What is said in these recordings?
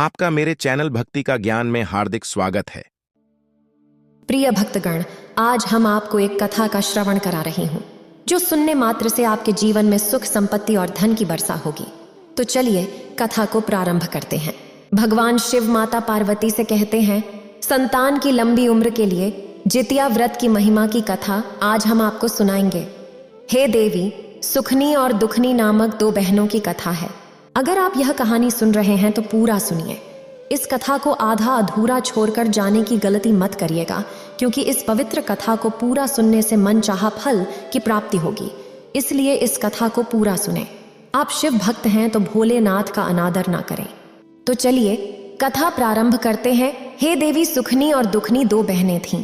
आपका मेरे चैनल भक्ति का ज्ञान में हार्दिक स्वागत है। प्रिय भक्तगण, आज हम आपको एक कथा का श्रवण करा रही हूँ जो सुनने मात्र से आपके जीवन में सुख, संपत्ति और धन की वर्षा होगी। तो चलिए कथा को प्रारंभ करते हैं। भगवान शिव माता पार्वती से कहते हैं, संतान की लंबी उम्र के लिए जितिया व्रत की महिमा की कथा आज हम आपको सुनाएंगे। हे देवी, सुखनी और दुखनी नामक दो बहनों की कथा है। अगर आप यह कहानी सुन रहे हैं तो पूरा सुनिए। इस कथा को आधा अधूरा छोड़कर जाने की गलती मत करिएगा, क्योंकि इस पवित्र कथा को पूरा सुनने से मन चाहा फल की प्राप्ति होगी। इसलिए इस कथा को पूरा सुने। आप शिव भक्त हैं तो भोलेनाथ का अनादर ना करें। तो चलिए कथा प्रारंभ करते हैं। हे देवी, सुखनी और दुखनी दो बहनें थीं।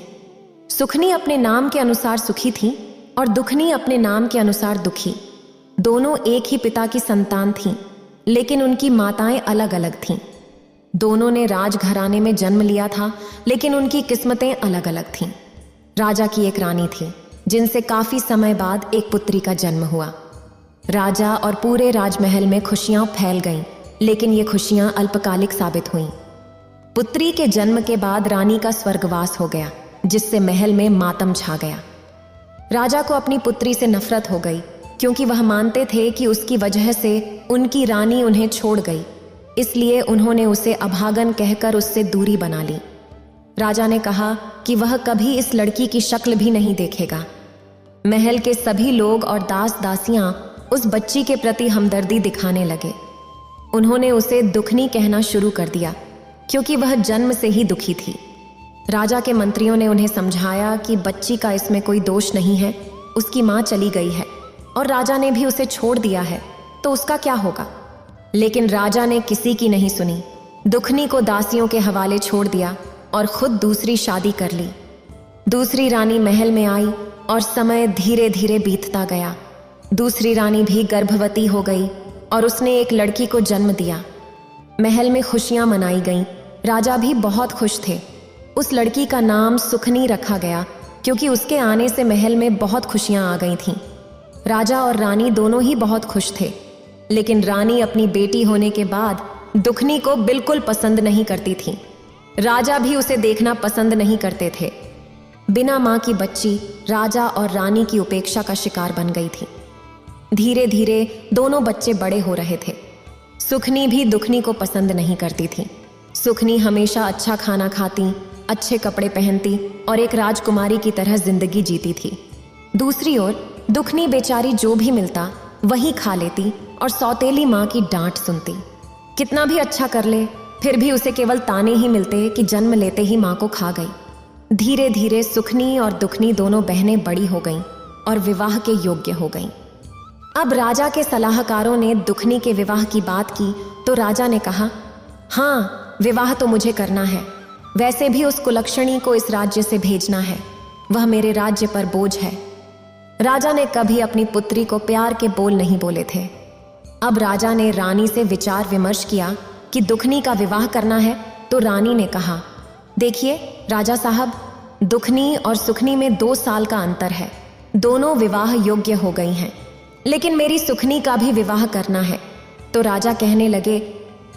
सुखनी अपने नाम के अनुसार सुखी थी और दुखनी अपने नाम के अनुसार दुखी। दोनों एक ही पिता की संतान थीं, लेकिन उनकी माताएं अलग अलग थीं। दोनों ने राजघराने में जन्म लिया था, लेकिन उनकी किस्मतें अलग अलग थीं। राजा की एक रानी थी, जिनसे काफी समय बाद एक पुत्री का जन्म हुआ। राजा और पूरे राजमहल में खुशियां फैल गईं, लेकिन ये खुशियां अल्पकालिक साबित हुईं। पुत्री के जन्म के बाद रानी का स्वर्गवास हो गया, जिससे महल में मातम छा गया। राजा को अपनी पुत्री से नफरत हो गई, क्योंकि वह मानते थे कि उसकी वजह से उनकी रानी उन्हें छोड़ गई। इसलिए उन्होंने उसे अभागन कहकर उससे दूरी बना ली। राजा ने कहा कि वह कभी इस लड़की की शक्ल भी नहीं देखेगा। महल के सभी लोग और दास दासियां उस बच्ची के प्रति हमदर्दी दिखाने लगे। उन्होंने उसे दुखनी कहना शुरू कर दिया, क्योंकि वह जन्म से ही दुखी थी। राजा के मंत्रियों ने उन्हें समझाया कि बच्ची का इसमें कोई दोष नहीं है, उसकी माँ चली गई है और राजा ने भी उसे छोड़ दिया है, तो उसका क्या होगा। लेकिन राजा ने किसी की नहीं सुनी। दुखनी को दासियों के हवाले छोड़ दिया और खुद दूसरी शादी कर ली। दूसरी रानी महल में आई और समय धीरे धीरे बीतता गया। दूसरी रानी भी गर्भवती हो गई और उसने एक लड़की को जन्म दिया। महल में खुशियां मनाई गईं। राजा भी बहुत खुश थे। उस लड़की का नाम सुखनी रखा गया, क्योंकि उसके आने से महल में बहुत खुशियां आ गई थीं। राजा और रानी दोनों ही बहुत खुश थे, लेकिन रानी अपनी बेटी होने के बाद दुखनी को बिल्कुल पसंद नहीं करती थी। राजा भी उसे देखना पसंद नहीं करते थे। बिना माँ की बच्ची राजा और रानी की उपेक्षा का शिकार बन गई थी। धीरे धीरे दोनों बच्चे बड़े हो रहे थे। सुखनी भी दुखनी को पसंद नहीं करती थी। सुखनी हमेशा अच्छा खाना खाती, अच्छे कपड़े पहनती और एक राजकुमारी की तरह जिंदगी जीती थी। दूसरी ओर दुखनी बेचारी जो भी मिलता वही खा लेती और सौतेली माँ की डांट सुनती। कितना भी अच्छा कर ले, फिर भी उसे केवल ताने ही मिलते कि जन्म लेते ही माँ को खा गई। धीरे धीरे सुखनी और दुखनी दोनों बहनें बड़ी हो गईं और विवाह के योग्य हो गईं। अब राजा के सलाहकारों ने दुखनी के विवाह की बात की तो राजा ने कहा, हाँ, विवाह तो मुझे करना है। वैसे भी उस कुलक्षणी को इस राज्य से भेजना है। वह मेरे राज्य पर बोझ है। राजा ने कभी अपनी पुत्री को प्यार के बोल नहीं बोले थे। अब राजा ने रानी से विचार विमर्श किया कि दुखनी का विवाह करना है, तो रानी ने कहा, देखिए राजा साहब, दुखनी और सुखनी में 2 साल का अंतर है। दोनों विवाह योग्य हो गई हैं, लेकिन मेरी सुखनी का भी विवाह करना है। तो राजा कहने लगे,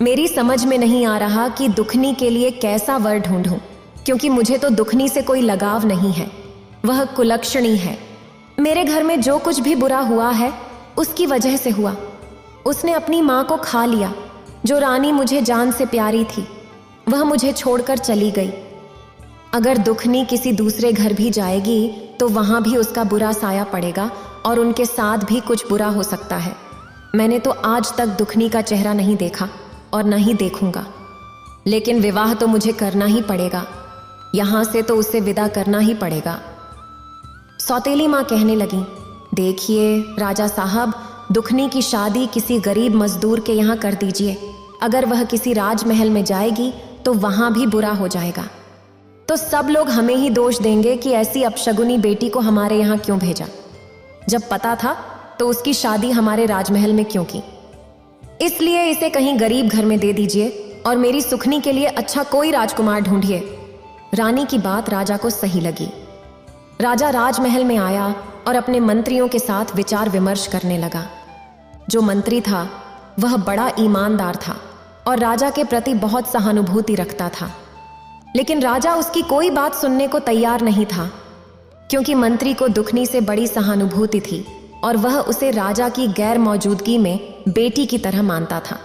मेरी समझ में नहीं आ रहा कि दुखनी के लिए कैसा वर ढूंढूं, क्योंकि मुझे तो दुखनी से कोई लगाव नहीं है। वह कुलक्षणी है। मेरे घर में जो कुछ भी बुरा हुआ है उसकी वजह से हुआ। उसने अपनी माँ को खा लिया, जो रानी मुझे जान से प्यारी थी। वह मुझे छोड़कर चली गई। अगर दुखनी किसी दूसरे घर भी जाएगी तो वहां भी उसका बुरा साया पड़ेगा और उनके साथ भी कुछ बुरा हो सकता है। मैंने तो आज तक दुखनी का चेहरा नहीं देखा और न ही देखूंगा, लेकिन विवाह तो मुझे करना ही पड़ेगा। यहां से तो उसे विदा करना ही पड़ेगा। सौतेली माँ कहने लगी, देखिए राजा साहब, दुखनी की शादी किसी गरीब मजदूर के यहाँ कर दीजिए। अगर वह किसी राजमहल में जाएगी तो वहां भी बुरा हो जाएगा, तो सब लोग हमें ही दोष देंगे कि ऐसी अपशगुनी बेटी को हमारे यहाँ क्यों भेजा। जब पता था तो उसकी शादी हमारे राजमहल में क्यों की। इसलिए इसे कहीं गरीब घर में दे दीजिए और मेरी सुखनी के लिए अच्छा कोई राजकुमार ढूंढिए। रानी की बात राजा को सही लगी। राजा राजमहल में आया और अपने मंत्रियों के साथ विचार विमर्श करने लगा। जो मंत्री था वह बड़ा ईमानदार था। और राजा के प्रति बहुत सहानुभूति रखता था। लेकिन राजा उसकी कोई बात सुनने को तैयार नहीं था, क्योंकि मंत्री को दुखनी से बड़ी सहानुभूति थी और वह उसे राजा की गैर मौजूदगी में बेटी की तरह मानता था।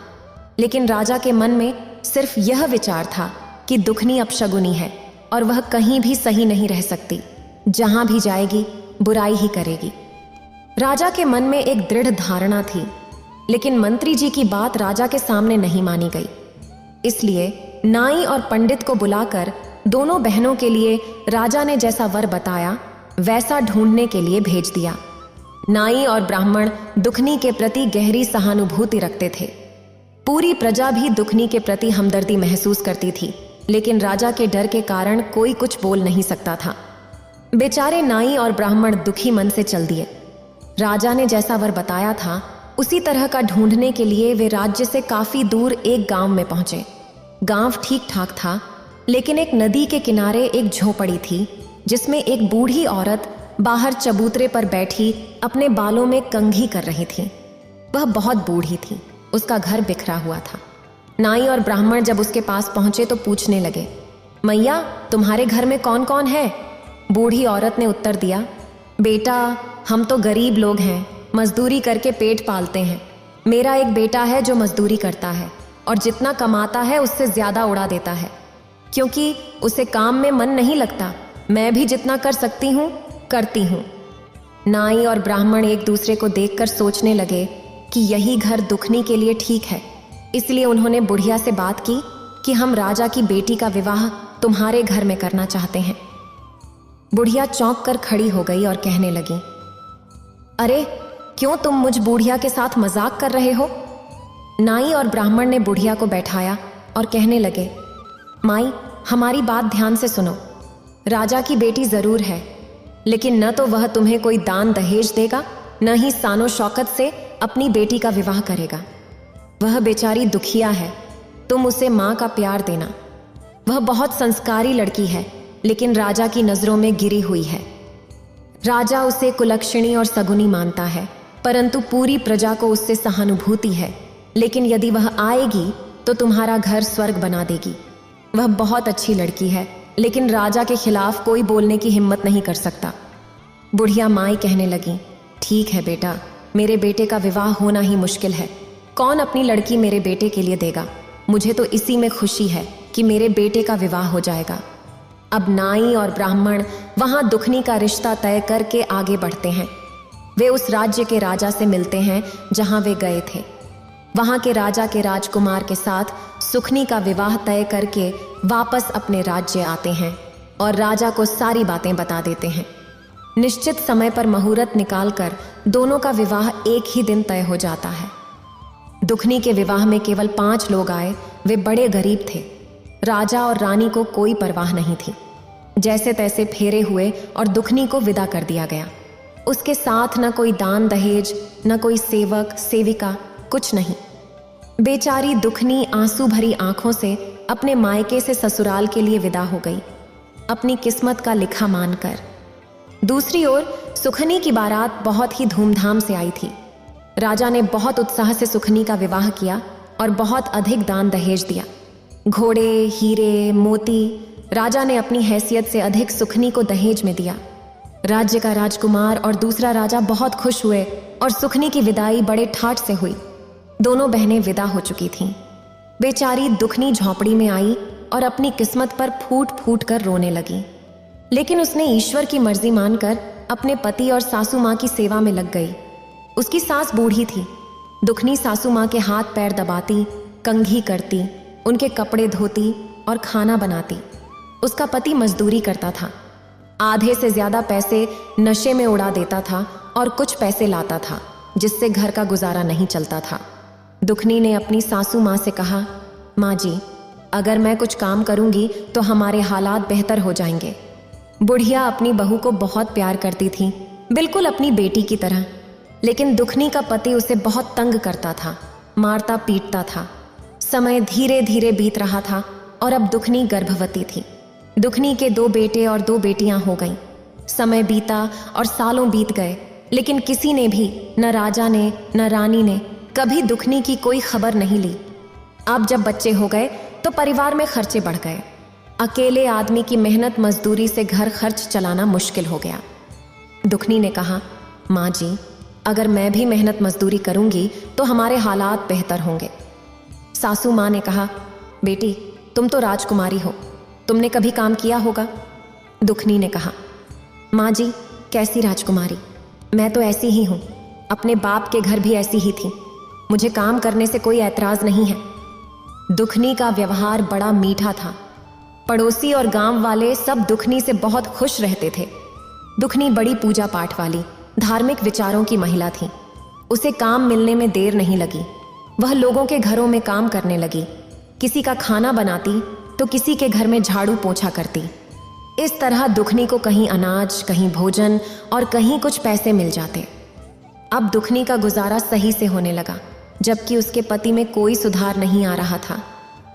लेकिन राजा के मन में सिर्फ यह विचार था कि दुखनी अपशगुनी है और वह कहीं भी सही नहीं रह सकती। जहां भी जाएगी बुराई ही करेगी। राजा के मन में एक दृढ़ धारणा थी, लेकिन मंत्री जी की बात राजा के सामने नहीं मानी गई। इसलिए नाई और पंडित को बुलाकर दोनों बहनों के लिए राजा ने जैसा वर बताया वैसा ढूंढने के लिए भेज दिया। नाई और ब्राह्मण दुखनी के प्रति गहरी सहानुभूति रखते थे। पूरी प्रजा भी दुखनी के प्रति हमदर्दी महसूस करती थी, लेकिन राजा के डर के कारण कोई कुछ बोल नहीं सकता था। बेचारे नाई और ब्राह्मण दुखी मन से चल दिए। राजा ने जैसा वर बताया था उसी तरह का ढूंढने के लिए वे राज्य से काफी दूर एक गांव में पहुंचे। गांव ठीक ठाक था, लेकिन एक नदी के किनारे एक झोपड़ी थी जिसमें एक बूढ़ी औरत बाहर चबूतरे पर बैठी अपने बालों में कंघी कर रही थी। वह बहुत बूढ़ी थी, उसका घर बिखरा हुआ था। नाई और ब्राह्मण जब उसके पास पहुंचे तो पूछने लगे, मैया तुम्हारे घर में कौन कौन है? बूढ़ी औरत ने उत्तर दिया, बेटा हम तो गरीब लोग हैं, मजदूरी करके पेट पालते हैं। मेरा एक बेटा है जो मजदूरी करता है और जितना कमाता है उससे ज्यादा उड़ा देता है, क्योंकि उसे काम में मन नहीं लगता। मैं भी जितना कर सकती हूँ करती हूँ। नाई और ब्राह्मण एक दूसरे को देखकर सोचने लगे कि यही घर दुखनी के लिए ठीक है। इसलिए उन्होंने बुढ़िया से बात की कि हम राजा की बेटी का विवाह तुम्हारे घर में करना चाहते हैं। बुढ़िया चौंक कर खड़ी हो गई और कहने लगी, अरे क्यों तुम मुझ बुढ़िया के साथ मजाक कर रहे हो? नाई और ब्राह्मण ने बुढ़िया को बैठाया और कहने लगे, माई हमारी बात ध्यान से सुनो। राजा की बेटी जरूर है, लेकिन न तो वह तुम्हें कोई दान दहेज देगा, न ही सानो शौकत से अपनी बेटी का विवाह करेगा। वह बेचारी दुखिया है, तुम उसे माँ का प्यार देना। वह बहुत संस्कारी लड़की है, लेकिन राजा की नजरों में गिरी हुई है। राजा उसे कुलक्षणी और सगुनी मानता है, परंतु पूरी प्रजा को उससे सहानुभूति है। लेकिन यदि वह आएगी तो तुम्हारा घर स्वर्ग बना देगी। वह बहुत अच्छी लड़की है, लेकिन राजा के खिलाफ कोई बोलने की हिम्मत नहीं कर सकता। बुढ़िया माई कहने लगी, ठीक है बेटा, मेरे बेटे का विवाह होना ही मुश्किल है। कौन अपनी लड़की मेरे बेटे के लिए देगा? मुझे तो इसी में खुशी है कि मेरे बेटे का विवाह हो जाएगा। अब नाई और ब्राह्मण वहां दुखनी का रिश्ता तय करके आगे बढ़ते हैं। वे उस राज्य के राजा से मिलते हैं जहां वे गए थे। वहां के राजा के राजकुमार के साथ सुखनी का विवाह तय करके वापस अपने राज्य आते हैं और राजा को सारी बातें बता देते हैं। निश्चित समय पर मुहूर्त निकालकर दोनों का विवाह एक ही दिन तय हो जाता है। दुखनी के विवाह में केवल 5 लोग आए। वे बड़े गरीब थे। राजा और रानी को कोई परवाह नहीं थी। जैसे तैसे फेरे हुए और दुखनी को विदा कर दिया गया। उसके साथ न कोई दान दहेज, न कोई सेवक सेविका, कुछ नहीं। बेचारी दुखनी आंसू भरी आंखों से अपने मायके से ससुराल के लिए विदा हो गई, अपनी किस्मत का लिखा मानकर। दूसरी ओर सुखनी की बारात बहुत ही धूमधाम से आई थी। राजा ने बहुत उत्साह से सुखनी का विवाह किया और बहुत अधिक दान दहेज दिया। घोड़े, हीरे, मोती। राजा ने अपनी हैसियत से अधिक सुखनी को दहेज में दिया। राज्य का राजकुमार और दूसरा राजा बहुत खुश हुए और सुखनी की विदाई बड़े ठाठ से हुई। दोनों बहनें विदा हो चुकी थीं। बेचारी दुखनी झोंपड़ी में आई और अपनी किस्मत पर फूट फूट कर रोने लगी। लेकिन उसने ईश्वर की मर्जी मानकर अपने पति और सासू माँ की सेवा में लग गई। उसकी सास बूढ़ी थी। दुखनी सासू माँ के हाथ पैर दबाती, कंघी करती, उनके कपड़े धोती और खाना बनाती। उसका पति मजदूरी करता था। आधे से ज्यादा पैसे नशे में उड़ा देता था और कुछ पैसे लाता था, जिससे घर का गुजारा नहीं चलता था। दुखनी ने अपनी सासू माँ से कहा, माँ जी, अगर मैं कुछ काम करूंगी तो हमारे हालात बेहतर हो जाएंगे। बुढ़िया अपनी बहू को बहुत प्यार करती थी, बिल्कुल अपनी बेटी की तरह। लेकिन दुखनी का पति उसे बहुत तंग करता था, मारता पीटता था। समय धीरे धीरे बीत रहा था और अब दुखनी गर्भवती थी। दुखनी के 2 बेटे और 2 बेटियां हो गईं। समय बीता और सालों बीत गए, लेकिन किसी ने भी, न राजा ने न रानी ने, कभी दुखनी की कोई खबर नहीं ली। अब जब बच्चे हो गए तो परिवार में खर्चे बढ़ गए। अकेले आदमी की मेहनत मजदूरी से घर खर्च चलाना मुश्किल हो गया। दुखनी ने कहा, माँ जी, अगर मैं भी मेहनत मजदूरी करूंगी तो हमारे हालात बेहतर होंगे। सासू माँ ने कहा, बेटी, तुम तो राजकुमारी हो, तुमने कभी काम किया होगा। दुखनी ने कहा, माँ जी, कैसी राजकुमारी, मैं तो ऐसी ही हूँ, अपने बाप के घर भी ऐसी ही थी, मुझे काम करने से कोई ऐतराज नहीं है। दुखनी का व्यवहार बड़ा मीठा था। पड़ोसी और गांव वाले सब दुखनी से बहुत खुश रहते थे। दुखनी बड़ी पूजा पाठ वाली, धार्मिक विचारों की महिला थी। उसे काम मिलने में देर नहीं लगी। वह लोगों के घरों में काम करने लगी। किसी का खाना बनाती तो किसी के घर में झाड़ू पोंछा करती। इस तरह दुखनी को कहीं अनाज, कहीं भोजन और कहीं कुछ पैसे मिल जाते। अब दुखनी का गुजारा सही से होने लगा, जबकि उसके पति में कोई सुधार नहीं आ रहा था।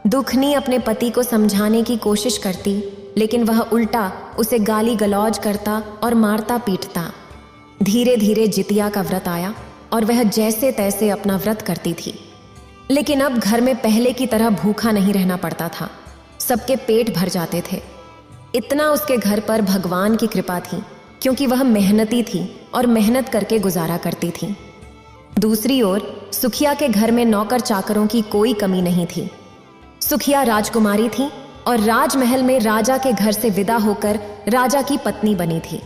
दुखनी अपने पति को समझाने की कोशिश करती, लेकिन वह उल्टा उसे गाली गलौज करता और मारता पीटता। धीरे धीरे जितिया का व्रत आया और वह जैसे तैसे अपना व्रत करती थी। लेकिन अब घर में पहले की तरह भूखा नहीं रहना पड़ता था। सबके पेट भर जाते थे। इतना उसके घर पर भगवान की कृपा थी, क्योंकि वह मेहनती थी और मेहनत करके गुजारा करती थी। दूसरी ओर सुखिया के घर में नौकर चाकरों की कोई कमी नहीं थी। सुखिया राजकुमारी थी और राजमहल में राजा के घर से विदा होकर राजा की पत्नी बनी थी।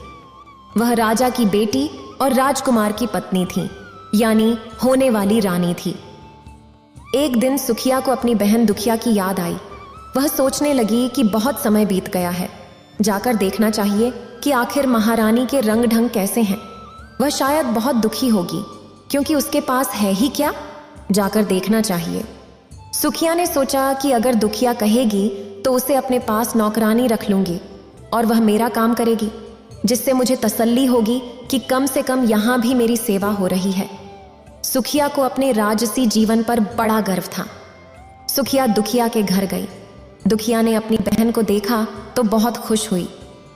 वह राजा की बेटी और राजकुमार की पत्नी थी, यानी होने वाली रानी थी। एक दिन सुखिया को अपनी बहन दुखिया की याद आई। वह सोचने लगी कि बहुत समय बीत गया है, जाकर देखना चाहिए कि आखिर महारानी के रंग ढंग कैसे हैं। वह शायद बहुत दुखी होगी, क्योंकि उसके पास है ही क्या, जाकर देखना चाहिए। सुखिया ने सोचा कि अगर दुखिया कहेगी तो उसे अपने पास नौकरानी रख लूंगी और वह मेरा काम करेगी, जिससे मुझे तसल्ली होगी कि कम से कम यहाँ भी मेरी सेवा हो रही है। सुखिया को अपने राजसी जीवन पर बड़ा गर्व था। सुखिया दुखिया के घर गई। दुखिया ने अपनी बहन को देखा तो बहुत खुश हुई।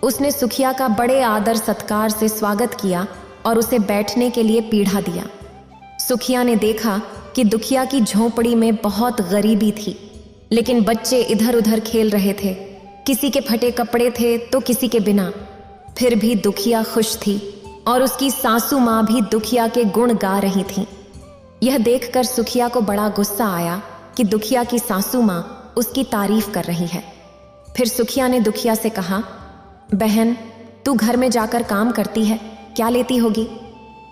उसने सुखिया का बड़े आदर सत्कार से स्वागत किया और उसे बैठने के लिए पीढ़ा दिया। सुखिया ने देखा कि दुखिया की झोंपड़ी में बहुत गरीबी थी, लेकिन बच्चे इधर उधर खेल रहे थे। किसी के फटे कपड़े थे तो किसी के बिना। फिर भी दुखिया खुश थी और उसकी सासू माँ भी दुखिया के गुण गा रही थी। यह देखकर सुखिया को बड़ा गुस्सा आया कि दुखिया की सासू माँ उसकी तारीफ कर रही है। फिर सुखिया ने दुखिया से कहा, बहन, तू घर में जाकर काम करती है, क्या लेती होगी?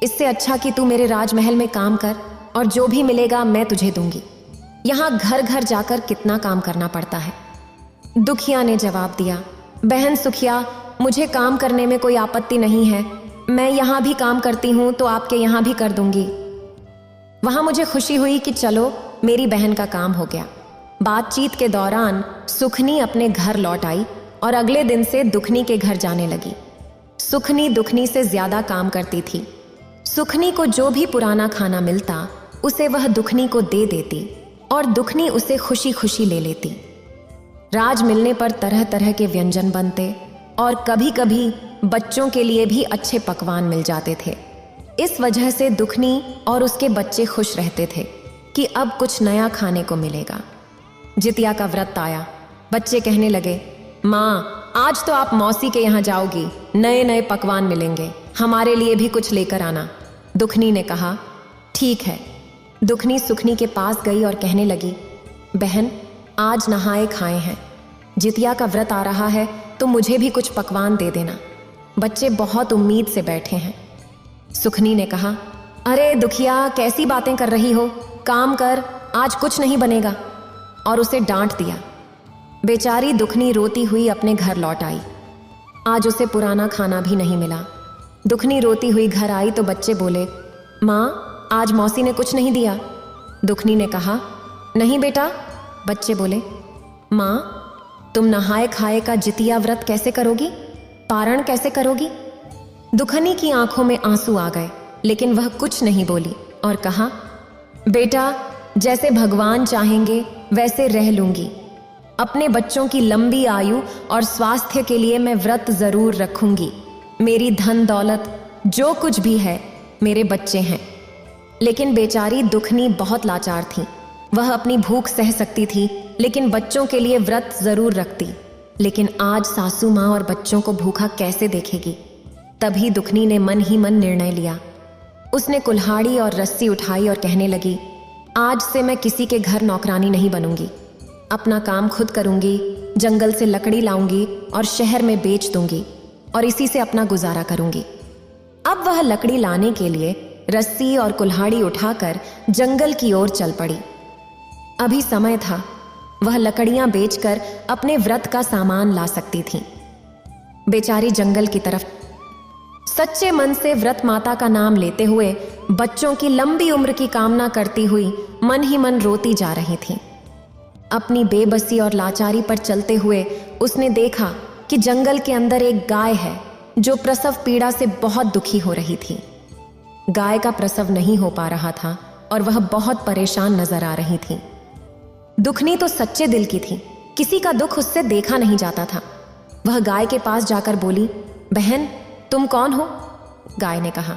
इससे अच्छा कि तू मेरे राजमहल में काम कर और जो भी मिलेगा मैं तुझे दूंगी। यहाँ घर घर जाकर कितना काम करना पड़ता है। दुखिया ने जवाब दिया, बहन सुखिया, मुझे काम करने में कोई आपत्ति नहीं है। मैं यहाँ भी काम करती हूँ तो आपके यहाँ भी कर दूंगी। वहाँ मुझे खुशी हुई कि चलो मेरी बहन का काम हो गया। बातचीत के दौरान सुखनी अपने घर लौट आई और अगले दिन से दुखनी के घर जाने लगी। सुखनी दुखनी से ज्यादा काम करती थी। सुखनी को जो भी पुराना खाना मिलता उसे वह दुखनी को दे देती और दुखनी उसे खुशी खुशी ले लेती। राज मिलने पर तरह तरह के व्यंजन बनते और कभी कभी बच्चों के लिए भी अच्छे पकवान मिल जाते थे। इस वजह से दुखनी और उसके बच्चे खुश रहते थे कि अब कुछ नया खाने को मिलेगा। जितिया का व्रत आया। बच्चे कहने लगे, माँ, आज तो आप मौसी के यहाँ जाओगी, नए नए पकवान मिलेंगे, हमारे लिए भी कुछ लेकर आना। दुखनी ने कहा, ठीक है। दुखनी सुखनी के पास गई और कहने लगी, बहन, आज नहाए खाए हैं, जितिया का व्रत आ रहा है तो मुझे भी कुछ पकवान दे देना। बच्चे बहुत उम्मीद से बैठे हैं। सुखनी ने कहा, अरे दुखिया, कैसी बातें कर रही हो, काम कर, आज कुछ नहीं बनेगा, और उसे डांट दिया। बेचारी दुखनी रोती हुई अपने घर लौट आई। आज उसे पुराना खाना भी नहीं मिला। दुखनी रोती हुई घर आई तो बच्चे बोले, माँ, आज मौसी ने कुछ नहीं दिया। दुखनी ने कहा, नहीं बेटा। बच्चे बोले, माँ, तुम नहाए खाए का जितिया व्रत कैसे करोगी, पारण कैसे करोगी? दुखनी की आंखों में आंसू आ गए, लेकिन वह कुछ नहीं बोली और कहा, बेटा, जैसे भगवान चाहेंगे वैसे रह लूंगी। अपने बच्चों की लंबी आयु और स्वास्थ्य के लिए मैं व्रत जरूर रखूंगी। मेरी धन दौलत जो कुछ भी है मेरे बच्चे हैं। लेकिन बेचारी दुखनी बहुत लाचार थी। वह अपनी भूख सह सकती थी, लेकिन बच्चों के लिए व्रत जरूर रखती। लेकिन आज सासू माँ और बच्चों को भूखा कैसे देखेगी? तभी दुखनी ने मन ही मन निर्णय लिया। उसने कुल्हाड़ी और रस्सी उठाई और कहने लगी, आज से मैं किसी के घर नौकरानी नहीं बनूंगी। अपना काम खुद करूंगी, जंगल से लकड़ी लाऊंगी और शहर में बेच दूंगी और इसी से अपना गुजारा करूंगी। अब वह लकड़ी लाने के लिए रस्सी और कुल्हाड़ी उठाकर जंगल की ओर चल पड़ी। अभी समय था, वह लकड़ियां बेचकर अपने व्रत का सामान ला सकती थी। बेचारी जंगल की तरफ सच्चे मन से व्रत माता का नाम लेते हुए बच्चों की लंबी उम्र की कामना करती हुई मन ही मन रोती जा रही थी। अपनी बेबसी और लाचारी पर चलते हुए उसने देखा कि जंगल के अंदर एक गाय है जो प्रसव पीड़ा से बहुत दुखी हो रही थी। गाय का प्रसव नहीं हो पा रहा था और वह बहुत परेशान नजर आ रही थी। दुखनी तो सच्चे दिल की थी, किसी का दुख उससे देखा नहीं जाता था। वह गाय के पास जाकर बोली, बहन तुम कौन हो? गाय ने कहा,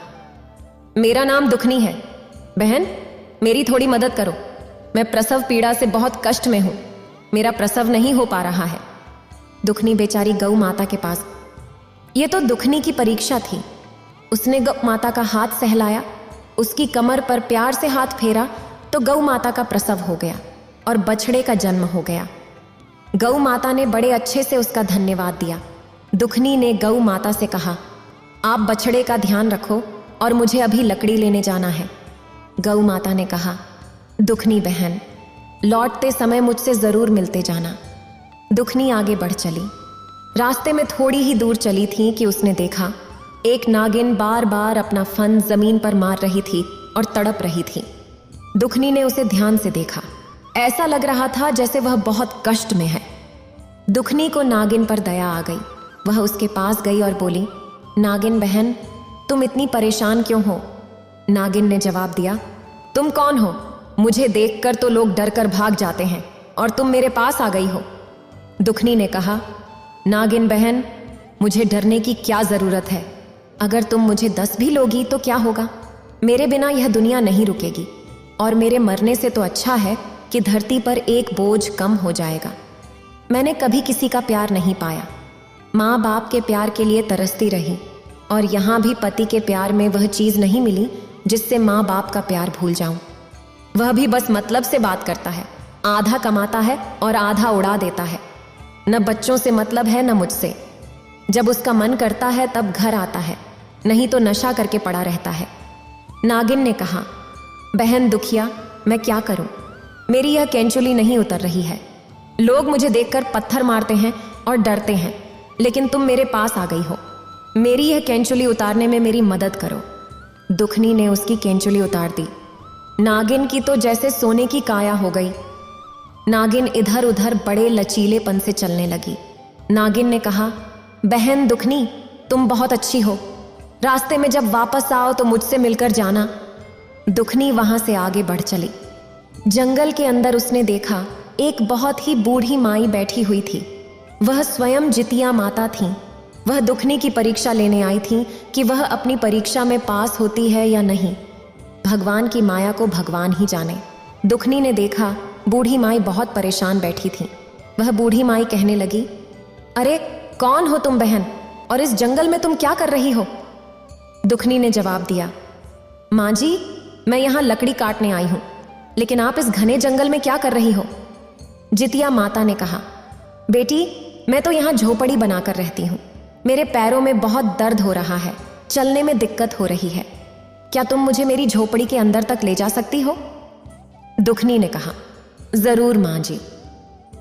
मेरा नाम दुखनी है। बहन मेरी थोड़ी मदद करो, मैं प्रसव पीड़ा से बहुत कष्ट में हूं, मेरा प्रसव नहीं हो पा रहा है। दुखनी बेचारी गौ माता के पास। ये तो दुखनी की परीक्षा थी। उसने गौ माता का हाथ सहलाया, उसकी कमर पर प्यार से हाथ फेरा तो गौ माता का प्रसव हो गया और बछड़े का जन्म हो गया। गौ माता ने बड़े अच्छे से उसका धन्यवाद दिया। दुखनी ने गौ माता से कहा, आप बछड़े का ध्यान रखो और मुझे अभी लकड़ी लेने जाना है। गौ माता ने कहा, दुखनी बहन लौटते समय मुझसे जरूर मिलते जाना। दुखनी आगे बढ़ चली। रास्ते में थोड़ी ही दूर चली थी कि उसने देखा एक नागिन बार बार अपना फन जमीन पर मार रही थी और तड़प रही थी। दुखनी ने उसे ध्यान से देखा। ऐसा लग रहा था जैसे वह बहुत कष्ट में है। दुखनी को नागिन पर दया आ गई। वह उसके पास गई और बोली, नागिन बहन तुम इतनी परेशान क्यों हो? नागिन ने जवाब दिया, तुम कौन हो? मुझे देखकर तो लोग डर कर भाग जाते हैं और तुम मेरे पास आ गई हो। दुखनी ने कहा, नागिन बहन मुझे डरने की क्या जरूरत है? अगर तुम मुझे 10 भी लोगी तो क्या होगा? मेरे बिना यह दुनिया नहीं रुकेगी और मेरे मरने से तो अच्छा है कि धरती पर एक बोझ कम हो जाएगा। मैंने कभी किसी का प्यार नहीं पाया, माँ बाप के प्यार के लिए तरसती रही और यहाँ भी पति के प्यार में वह चीज़ नहीं मिली जिससे माँ बाप का प्यार भूल जाऊं। वह भी बस मतलब से बात करता है, आधा कमाता है और आधा उड़ा देता है। न बच्चों से मतलब है न मुझसे। जब उसका मन करता है तब घर आता है, नहीं तो नशा करके पड़ा रहता है। नागिन ने कहा, बहन दुखिया मैं क्या करूं? मेरी यह कैंचुली नहीं उतर रही है। लोग मुझे देखकर पत्थर मारते हैं और डरते हैं, लेकिन तुम मेरे पास आ गई हो। मेरी यह कैंचुली उतारने में मेरी मदद करो। दुखनी ने उसकी कैंचुली उतार दी। नागिन की तो जैसे सोने की काया हो गई। नागिन इधर उधर बड़े लचीलेपन से चलने लगी। नागिन ने कहा, बहन दुखनी तुम बहुत अच्छी हो, रास्ते में जब वापस आओ तो मुझसे मिलकर जाना। दुखनी वहां से आगे बढ़ चली। जंगल के अंदर उसने देखा एक बहुत ही बूढ़ी माई बैठी हुई थी। वह स्वयं जितिया माता थी। वह दुखनी की परीक्षा लेने आई थी कि वह अपनी परीक्षा में पास होती है या नहीं। भगवान की माया को भगवान ही जाने। दुखनी ने देखा बूढ़ी माई बहुत परेशान बैठी थी। वह बूढ़ी माई कहने लगी, अरे कौन हो तुम बहन, और इस जंगल में तुम क्या कर रही हो? दुखनी ने जवाब दिया, माँ जी मैं यहाँ लकड़ी काटने आई हूँ, लेकिन आप इस घने जंगल में क्या कर रही हो? जितिया माता ने कहा, बेटी मैं तो यहाँ झोपड़ी बनाकर रहती हूँ। मेरे पैरों में बहुत दर्द हो रहा है, चलने में दिक्कत हो रही है। क्या तुम मुझे मेरी झोपड़ी के अंदर तक ले जा सकती हो? दुखनी ने कहा, जरूर माँ जी।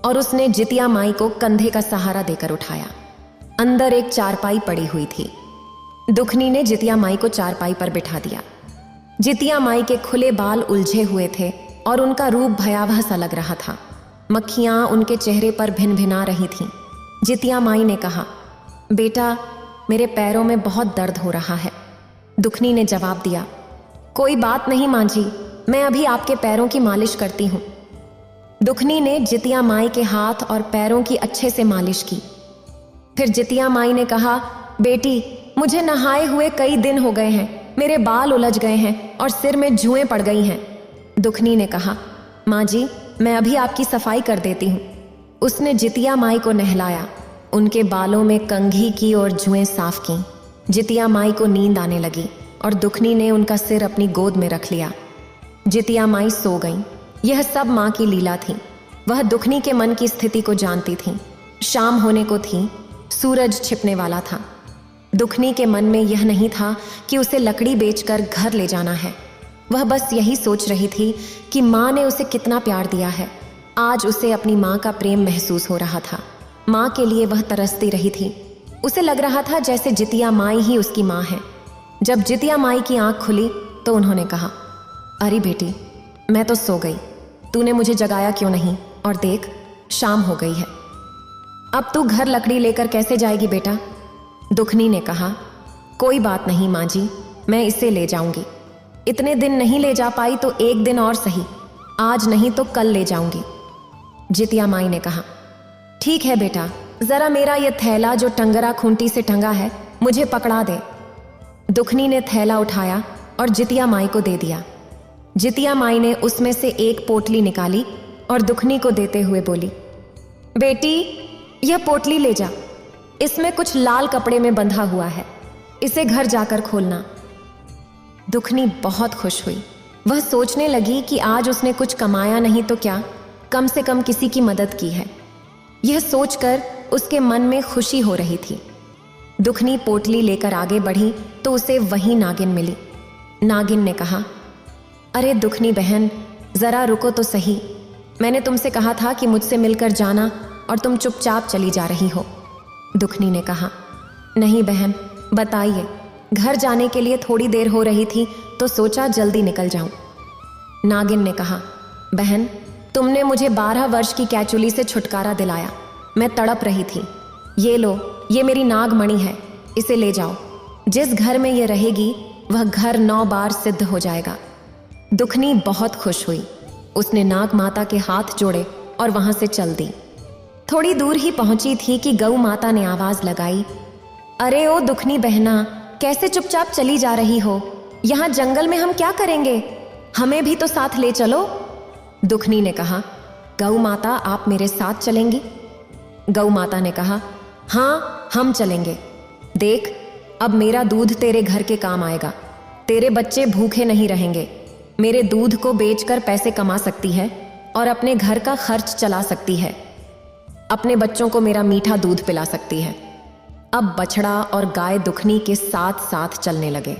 और उसने जितिया माई को कंधे का सहारा देकर उठाया। अंदर एक चारपाई पड़ी हुई थी। दुखनी ने जितिया माई को चारपाई पर बिठा दिया। जितिया माई के खुले बाल उलझे हुए थे और उनका रूप भयावह सा लग रहा था। मक्खियां उनके चेहरे पर भिनभिना रही थीं। जितिया माई ने कहा, बेटा मेरे पैरों में बहुत दर्द हो रहा है। दुखनी ने जवाब दिया, कोई बात नहीं माँ जी, मैं अभी आपके पैरों की मालिश करती हूँ। दुखनी ने जितिया माई के हाथ और पैरों की अच्छे से मालिश की। फिर जितिया माई ने कहा, बेटी मुझे नहाए हुए कई दिन हो गए हैं, मेरे बाल उलझ गए हैं और सिर में जुएं पड़ गई हैं। दुखनी ने कहा, माँ जी, मैं अभी आपकी सफाई कर देती हूँ। उसने जितिया माई को नहलाया, उनके बालों में कंघी की और जुएं साफ की। जितिया माई को नींद आने लगी और दुखनी ने उनका सिर अपनी गोद में रख लिया। जितिया माई सो गईं। यह सब माँ की लीला थी। वह दुखनी के मन की स्थिति को जानती थी। शाम होने को थी, सूरज छिपने वाला था। दुखनी के मन में यह नहीं था कि उसे लकड़ी बेचकर घर ले जाना है। वह बस यही सोच रही थी कि माँ ने उसे कितना प्यार दिया है। आज उसे अपनी माँ का प्रेम महसूस हो रहा था। माँ के लिए वह तरसती रही थी। उसे लग रहा था जैसे जितिया माई ही उसकी माँ है। जब जितिया माई की आंख खुली तो उन्होंने कहा, अरे बेटी, मैं तो सो गई, तूने मुझे जगाया क्यों नहीं? और देख, शाम हो गई है। अब तू घर लकड़ी लेकर कैसे जाएगी बेटा? दुखनी ने कहा, कोई बात नहीं माँ जी, मैं इसे ले जाऊंगी। इतने दिन नहीं ले जा पाई तो एक दिन और सही, आज नहीं तो कल ले जाऊंगी। जितिया माई ने कहा, ठीक है बेटा, जरा मेरा यह थैला जो टंगरा खूंटी से टंगा है मुझे पकड़ा दे। दुखनी ने थैला उठाया और जितिया माई को दे दिया। जितिया माई ने उसमें से एक पोटली निकाली और दुखनी को देते हुए बोली, बेटी, यह पोटली ले जा, इसमें कुछ लाल कपड़े में बंधा हुआ है, इसे घर जाकर खोलना। दुखनी बहुत खुश हुई। वह सोचने लगी कि आज उसने कुछ कमाया नहीं तो क्या, कम से कम किसी की मदद की है। यह सोचकर उसके मन में खुशी हो रही थी। दुखनी पोटली लेकर आगे बढ़ी तो उसे वहीं नागिन मिली। नागिन ने कहा, अरे दुखनी बहन, जरा रुको तो सही, मैंने तुमसे कहा था कि मुझसे मिलकर जाना और तुम चुपचाप चली जा रही हो। दुखनी ने कहा, नहीं बहन, बताइए। घर जाने के लिए थोड़ी देर हो रही थी तो सोचा जल्दी निकल जाऊं। नागिन ने कहा, बहन, तुमने मुझे 12 वर्ष की कैचुली से छुटकारा दिलाया। मैं तड़प रही थी। ये लो, ये मेरी नागमणि है, इसे ले जाओ। जिस घर में ये रहेगी वह घर 9 बार सिद्ध हो जाएगा। दुखनी बहुत खुश हुई। उसने नाग माता के हाथ जोड़े और वहां से चल दी। थोड़ी दूर ही पहुंची थी कि गौ माता ने आवाज लगाई, अरे ओ दुखनी बहना, कैसे चुपचाप चली जा रही हो? यहां जंगल में हम क्या करेंगे? हमें भी तो साथ ले चलो। दुखनी ने कहा, गौ माता, आप मेरे साथ चलेंगी? गौ माता ने कहा, हाँ, हम चलेंगे। देख, अब मेरा दूध तेरे घर के काम आएगा। तेरे बच्चे भूखे नहीं रहेंगे। मेरे दूध को बेचकर पैसे कमा सकती है और अपने घर का खर्च चला सकती है। अपने बच्चों को मेरा मीठा दूध पिला सकती है। अब बछड़ा और गाय दुखनी के साथ साथ चलने लगे।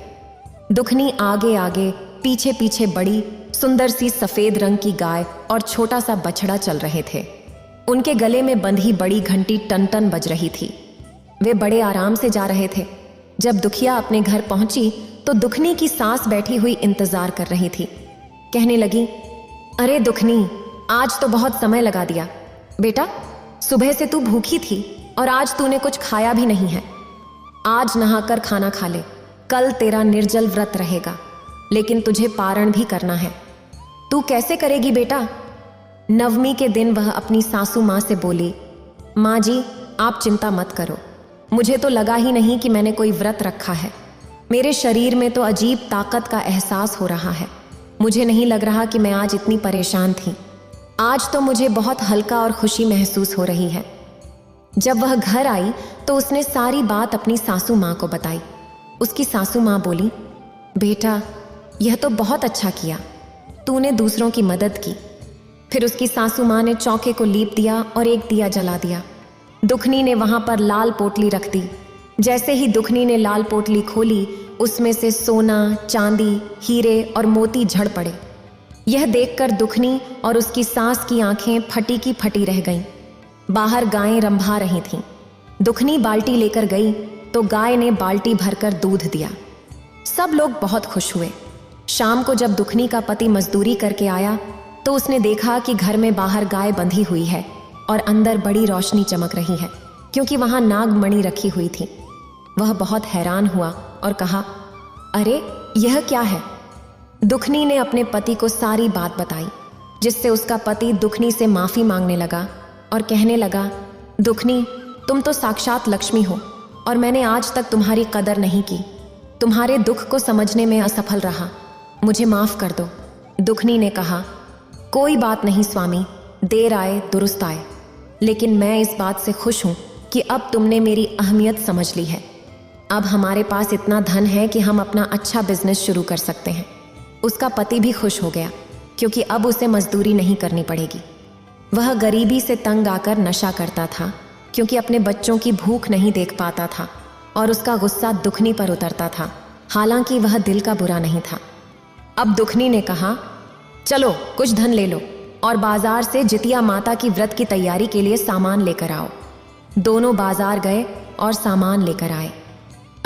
दुखनी आगे आगे, पीछे पीछे बड़ी सुंदर सी सफेद रंग की गाय और छोटा सा बछड़ा चल रहे थे। उनके गले में बंधी बड़ी घंटी टन टन बज रही थी। वे बड़े आराम से जा रहे थे। जब दुखिया अपने घर पहुंची तो दुखनी की सास बैठी हुई इंतजार कर रही थी। कहने लगी, अरे दुखनी, आज तो बहुत समय लगा दिया। बेटा, सुबह से तू भूखी थी और आज तूने कुछ खाया भी नहीं है। आज नहाकर खाना खा ले, कल तेरा निर्जल व्रत रहेगा, लेकिन तुझे पारण भी करना है। तू कैसे करेगी बेटा? नवमी के दिन वह अपनी सासू माँ से बोली, माँ जी, आप चिंता मत करो। मुझे तो लगा ही नहीं कि मैंने कोई व्रत रखा है। मेरे शरीर में तो अजीब ताकत का एहसास हो रहा है। मुझे नहीं लग रहा कि मैं आज इतनी परेशान थी। आज तो मुझे बहुत हल्का और खुशी महसूस हो रही है। जब वह घर आई तो उसने सारी बात अपनी सासू माँ को बताई। उसकी सासू माँ बोली, बेटा, यह तो बहुत अच्छा किया, तूने दूसरों की मदद की। फिर उसकी सासू माँ ने चौके को लीप दिया और एक दिया जला दिया। दुखनी ने वहां पर लाल पोटली रख दी। जैसे ही दुखनी ने लाल पोटली खोली, उसमें से सोना, चांदी, हीरे और मोती झड़ पड़े। यह देखकर दुखनी और उसकी सास की आंखें फटी की फटी रह गईं। बाहर गायें रंभा रही थीं। दुखनी बाल्टी लेकर गई तो गाय ने बाल्टी भरकर दूध दिया। सब लोग बहुत खुश हुए। शाम को जब दुखनी का पति मजदूरी करके आया तो उसने देखा कि घर में बाहर गाय बंधी हुई है और अंदर बड़ी रोशनी चमक रही है, क्योंकि वहां नागमणि रखी हुई थी। वह बहुत हैरान हुआ और कहा, अरे यह क्या है? दुखनी ने अपने पति को सारी बात बताई, जिससे उसका पति दुखनी से माफी मांगने लगा और कहने लगा, दुखनी, तुम तो साक्षात लक्ष्मी हो और मैंने आज तक तुम्हारी कदर नहीं की। तुम्हारे दुख को समझने में असफल रहा, मुझे माफ कर दो। दुखनी ने कहा, कोई बात नहीं स्वामी, देर आए दुरुस्त आए। लेकिन मैं इस बात से खुश हूं कि अब तुमने मेरी अहमियत समझ ली है। अब हमारे पास इतना धन है कि हम अपना अच्छा बिजनेस शुरू कर सकते हैं। उसका पति भी खुश हो गया क्योंकि अब उसे मजदूरी नहीं करनी पड़ेगी। वह गरीबी से तंग आकर नशा करता था क्योंकि अपने बच्चों की भूख नहीं देख पाता था और उसका गुस्सा दुखनी पर उतरता था, हालांकि वह दिल का बुरा नहीं था। अब दुखनी ने कहा, चलो कुछ धन ले लो और बाजार से जितिया माता की व्रत की तैयारी के लिए सामान लेकर आओ। दोनों बाजार गए और सामान लेकर आए।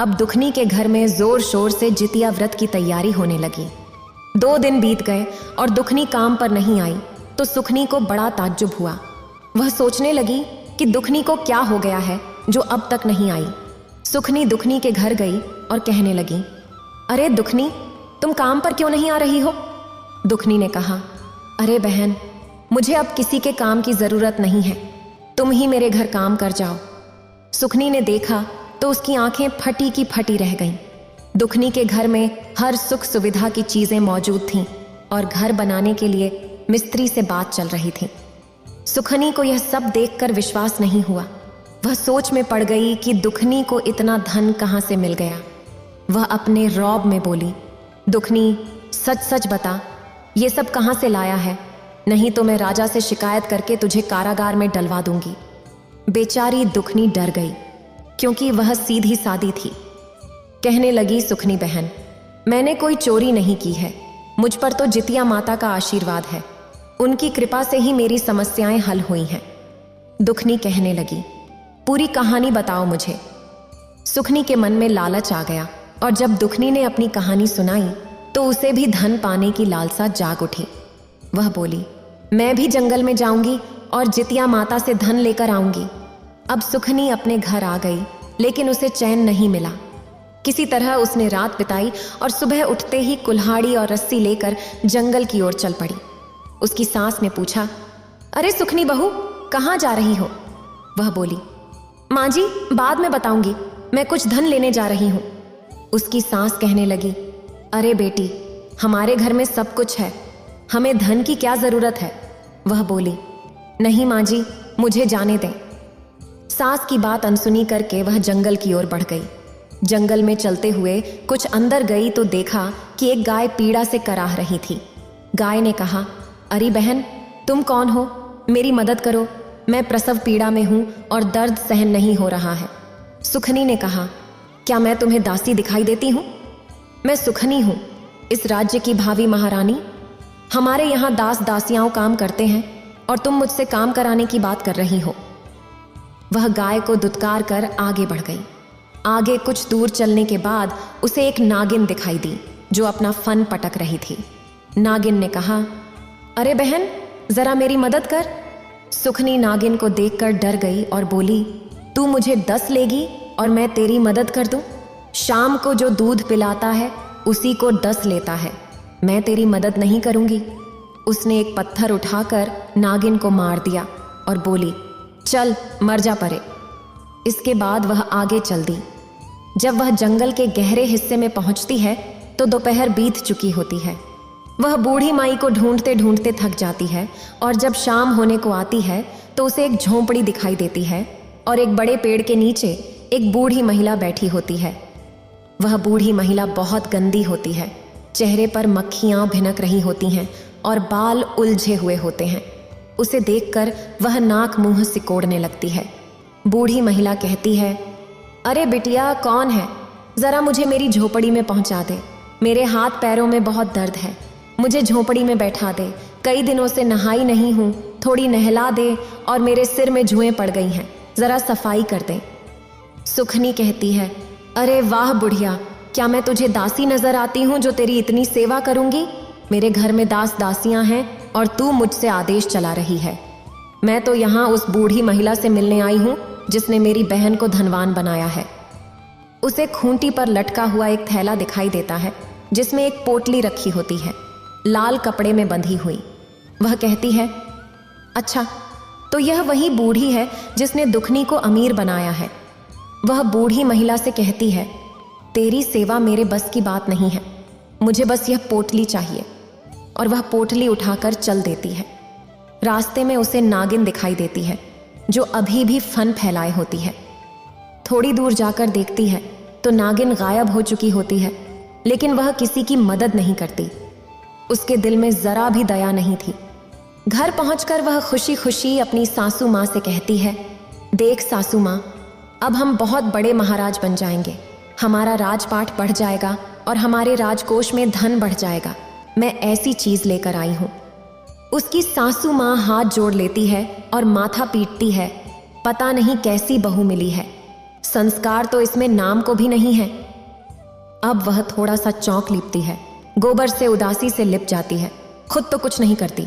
अब दुखनी के घर में जोर शोर से जितिया व्रत की तैयारी होने लगी। 2 दिन बीत गए और दुखनी काम पर नहीं आई तो सुखनी को बड़ा ताज्जुब हुआ। वह सोचने लगी कि दुखनी को क्या हो गया है जो अब तक नहीं आई। सुखनी दुखनी के घर गई और कहने लगी, अरे दुखनी, तुम काम पर क्यों नहीं आ रही हो? दुखनी ने कहा, अरे बहन, मुझे अब किसी के काम की जरूरत नहीं है, तुम ही मेरे घर काम कर जाओ। सुखनी ने देखा तो उसकी आंखें फटी की फटी रह गईं। दुखनी के घर में हर सुख सुविधा की चीजें मौजूद थीं और घर बनाने के लिए मिस्त्री से बात चल रही थी। सुखनी को यह सब देखकर विश्वास नहीं हुआ। वह सोच में पड़ गई कि दुखनी को इतना धन कहां से मिल गया। वह अपने रौब में बोली, दुखनी, सच सच बता, ये सब कहां से लाया है, नहीं तो मैं राजा से शिकायत करके तुझे कारागार में डलवा दूंगी। बेचारी दुखनी डर गई क्योंकि वह सीधी सादी थी। कहने लगी, सुखनी बहन, मैंने कोई चोरी नहीं की है, मुझ पर तो जितिया माता का आशीर्वाद है, उनकी कृपा से ही मेरी समस्याएं हल हुई हैं। दुखनी कहने लगी, पूरी कहानी बताओ मुझे। सुखनी के मन में लालच आ गया और जब दुखनी ने अपनी कहानी सुनाई तो उसे भी धन पाने की लालसा जाग उठी। वह बोली, मैं भी जंगल में जाऊंगी और जितिया माता से धन लेकर आऊंगी। अब सुखनी अपने घर आ गई लेकिन उसे चैन नहीं मिला। किसी तरह उसने रात बिताई और सुबह उठते ही कुल्हाड़ी और रस्सी लेकर जंगल की ओर चल पड़ी। उसकी सास ने पूछा, अरे सुखनी बहू, कहाँ जा रही हो? वह बोली, माँ जी, बाद में बताऊंगी, मैं कुछ धन लेने जा रही हूँ। उसकी सास कहने लगी, अरे बेटी, हमारे घर में सब कुछ है, हमें धन की क्या जरूरत है? वह बोली, नहीं माँ जी, मुझे जाने दें। सास की बात अनसुनी करके वह जंगल की ओर बढ़ गई। जंगल में चलते हुए कुछ अंदर गई तो देखा कि एक गाय पीड़ा से कराह रही थी। गाय ने कहा, अरे बहन, तुम कौन हो? मेरी मदद करो, मैं प्रसव पीड़ा में हूं और दर्द सहन नहीं हो रहा है। सुखनी ने कहा, क्या मैं तुम्हें दासी दिखाई देती हूं? मैं सुखनी हूं, इस राज्य की भावी महारानी। हमारे यहाँ दास दासियाओं काम करते हैं और तुम मुझसे काम कराने की बात कर रही हो। वह गाय को दुत्कार कर आगे बढ़ गई। आगे कुछ दूर चलने के बाद उसे एक नागिन दिखाई दी जो अपना फन पटक रही थी। नागिन ने कहा, अरे बहन, जरा मेरी मदद कर। सुखनी नागिन को देखकर डर गई और बोली, तू मुझे 10 लेगी और मैं तेरी मदद कर दूं? शाम को जो दूध पिलाता है उसी को 10 लेता है, मैं तेरी मदद नहीं करूंगी। उसने एक पत्थर उठाकर नागिन को मार दिया और बोली, चल मर जा परे। इसके बाद वह आगे चल दी। जब वह जंगल के गहरे हिस्से में पहुंचती है तो दोपहर बीत चुकी होती है। वह बूढ़ी माई को ढूंढते ढूंढते थक जाती है और जब शाम होने को आती है तो उसे एक झोंपड़ी दिखाई देती है और एक बड़े पेड़ के नीचे एक बूढ़ी महिला बैठी होती है। वह बूढ़ी महिला बहुत गंदी होती है, चेहरे पर मक्खियां भिनक रही होती हैं और बाल उलझे हुए होते हैं। उसे देखकर वह नाक मुंह सिकोड़ने लगती है। बूढ़ी महिला कहती है, अरे बिटिया, कौन है? जरा मुझे मेरी झोपड़ी में पहुंचा दे, मेरे हाथ पैरों में बहुत दर्द है, मुझे झोपड़ी में बैठा दे, कई दिनों से नहाई नहीं हूं, थोड़ी नहला दे और मेरे सिर में जुएं पड़ गई हैं, जरा सफाई कर दे। सुखनी कहती है, अरे वाह बुढ़िया, क्या मैं तुझे दासी नजर आती हूं जो तेरी इतनी सेवा करूंगी? मेरे घर में दास दासियां हैं और तू मुझसे आदेश चला रही है। मैं तो यहाँ उस बूढ़ी महिला से मिलने आई हूँ जिसने मेरी बहन को धनवान बनाया है। उसे खूंटी पर लटका हुआ एक थैला दिखाई देता है जिसमें एक पोटली रखी होती है, लाल कपड़े में बंधी हुई। वह कहती है, अच्छा, तो यह वही बूढ़ी है जिसने दुखनी को अमीर बनाया है। वह बूढ़ी महिला से कहती है, तेरी सेवा मेरे बस की बात नहीं है, मुझे बस यह पोटली चाहिए। और वह पोटली उठाकर चल देती है। रास्ते में उसे नागिन दिखाई देती है जो अभी भी फन फैलाए होती है। थोड़ी दूर जाकर देखती है तो नागिन गायब हो चुकी होती है, लेकिन वह किसी की मदद नहीं करती। उसके दिल में जरा भी दया नहीं थी। घर पहुंचकर वह खुशी खुशी अपनी सासू माँ से कहती है, देख सासू माँ, अब हम बहुत बड़े महाराज बन जाएंगे, हमारा राजपाट बढ़ जाएगा और हमारे राजकोष में धन बढ़ जाएगा। मैं ऐसी चीज लेकर आई हूं। उसकी सासू माँ हाथ जोड़ लेती है और माथा पीटती है, पता नहीं कैसी बहू मिली है, संस्कार तो इसमें नाम को भी नहीं है। अब वह थोड़ा सा चौंक लिपती है, गोबर से उदासी से लिप जाती है, खुद तो कुछ नहीं करती।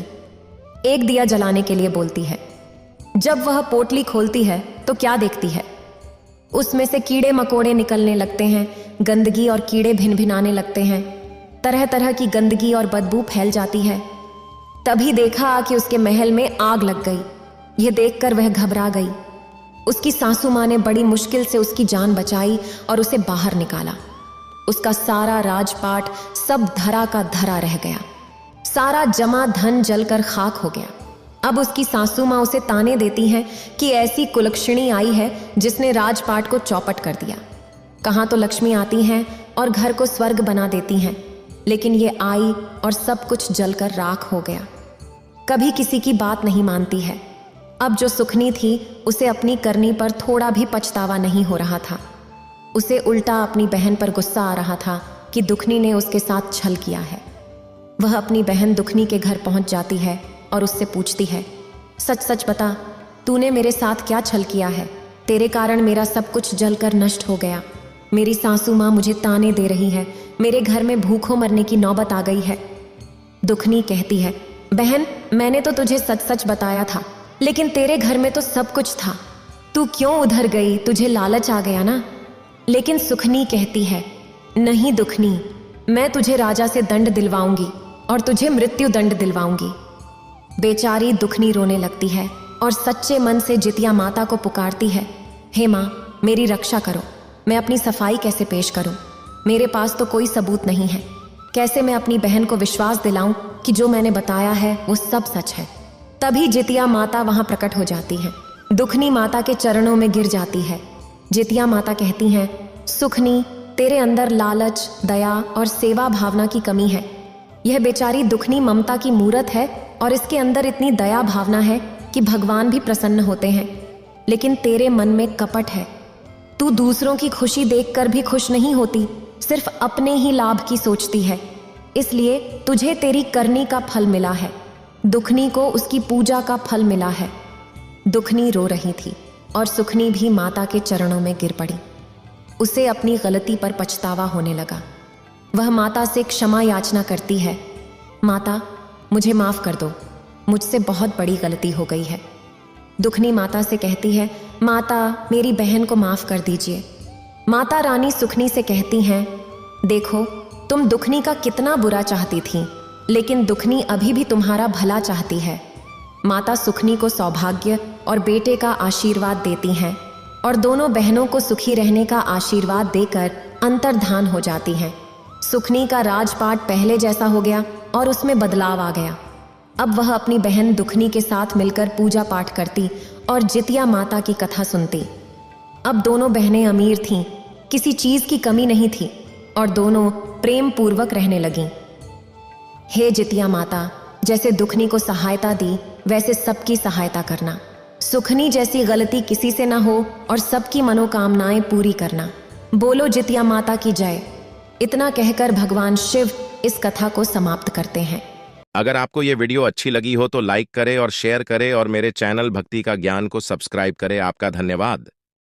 एक दिया जलाने के लिए बोलती है। जब वह पोटली खोलती है तो क्या देखती है, उसमें से कीड़े मकोड़े निकलने लगते हैं, गंदगी और कीड़े भिन भिनाने लगते हैं, तरह तरह की गंदगी और बदबू फैल जाती है। तभी देखा कि उसके महल में आग लग गई। यह देखकर वह घबरा गई। उसकी सासू माँ ने बड़ी मुश्किल से उसकी जान बचाई और उसे बाहर निकाला। उसका सारा राजपाट सब धरा का धरा रह गया, सारा जमा धन जलकर खाक हो गया। अब उसकी सासू माँ उसे ताने देती हैं कि ऐसी कुलक्षणी आई है जिसने राजपाट को चौपट कर दिया। कहाँ तो लक्ष्मी आती हैं और घर को स्वर्ग बना देती हैं, लेकिन ये आई और सब कुछ जलकर राख हो गया। कभी किसी की बात नहीं मानती है। अब जो सुखनी थी उसे अपनी करनी पर थोड़ा भी पछतावा नहीं हो रहा था। उसे उल्टा अपनी बहन पर गुस्सा आ रहा था कि दुखनी ने उसके साथ छल किया है। वह अपनी बहन दुखनी के घर पहुंच जाती है और उससे पूछती है, सच सच बता, तूने मेरे साथ क्या छल किया है? तेरे कारण मेरा सब कुछ जलकर नष्ट हो गया। मेरी सासू माँ मुझे ताने दे रही है, मेरे घर में भूखों मरने की नौबत आ गई है। दुखनी कहती है, बहन, मैंने तो तुझे सच सच बताया था, लेकिन तेरे घर में तो सब कुछ था, तू क्यों उधर गई? तुझे लालच आ गया ना। लेकिन सुखनी कहती है, नहीं दुखनी, मैं तुझे राजा से दंड दिलवाऊंगी और तुझे मृत्यु दंड दिलवाऊंगी। बेचारी दुखनी रोने लगती है और सच्चे मन से जितिया माता को पुकारती है, हे माँ, मेरी रक्षा करो, मैं अपनी सफाई कैसे पेश करूं? मेरे पास तो कोई सबूत नहीं है। कैसे मैं अपनी बहन को विश्वास दिलाऊं कि जो मैंने बताया है वो सब सच है? तभी जितिया माता वहां प्रकट हो जाती है। दुखनी माता के चरणों में गिर जाती है। जितिया माता कहती हैं, सुखनी, तेरे अंदर लालच, दया और सेवा भावना की कमी है। यह बेचारी दुखनी ममता की मूरत है और इसके अंदर इतनी दया भावना है कि भगवान भी प्रसन्न होते हैं, लेकिन तेरे मन में कपट है। तू दूसरों की खुशी देखकर भी खुश नहीं होती, सिर्फ अपने ही लाभ की सोचती है, इसलिए तुझे तेरी करनी का फल मिला है, दुखनी को उसकी पूजा का फल मिला है। दुखनी रो रही थी और सुखनी भी माता के चरणों में गिर पड़ी। उसे अपनी गलती पर पछतावा होने लगा। वह माता से क्षमा याचना करती है, माता, मुझे माफ कर दो, मुझसे बहुत बड़ी गलती हो गई है। दुखनी माता से कहती है, माता, मेरी बहन को माफ कर दीजिए। माता रानी सुखनी से कहती हैं, देखो, तुम दुखनी का कितना बुरा चाहती थी, लेकिन दुखनी अभी भी तुम्हारा भला चाहती है। माता सुखनी को सौभाग्य और बेटे का आशीर्वाद देती हैं और दोनों बहनों को सुखी रहने का आशीर्वाद देकर अंतर्धान हो जाती हैं। सुखनी का राजपाट पहले जैसा हो गया और उसमें बदलाव आ गया। अब वह अपनी बहन दुखनी के साथ मिलकर पूजा पाठ करती और जितिया माता की कथा सुनती। अब दोनों बहनें अमीर थीं, किसी चीज की कमी नहीं थी और दोनों प्रेम पूर्वक रहने लगीं। हे जितिया माता, जैसे दुखनी को सहायता दी वैसे सबकी सहायता करना। सुखनी जैसी गलती किसी से ना हो और सबकी मनोकामनाएं पूरी करना। बोलो जितिया माता की जय। इतना कहकर भगवान शिव इस कथा को समाप्त करते हैं। अगर आपको ये वीडियो अच्छी लगी हो तो लाइक करें और शेयर करें और मेरे चैनल भक्ति का ज्ञान को सब्सक्राइब करें। आपका धन्यवाद।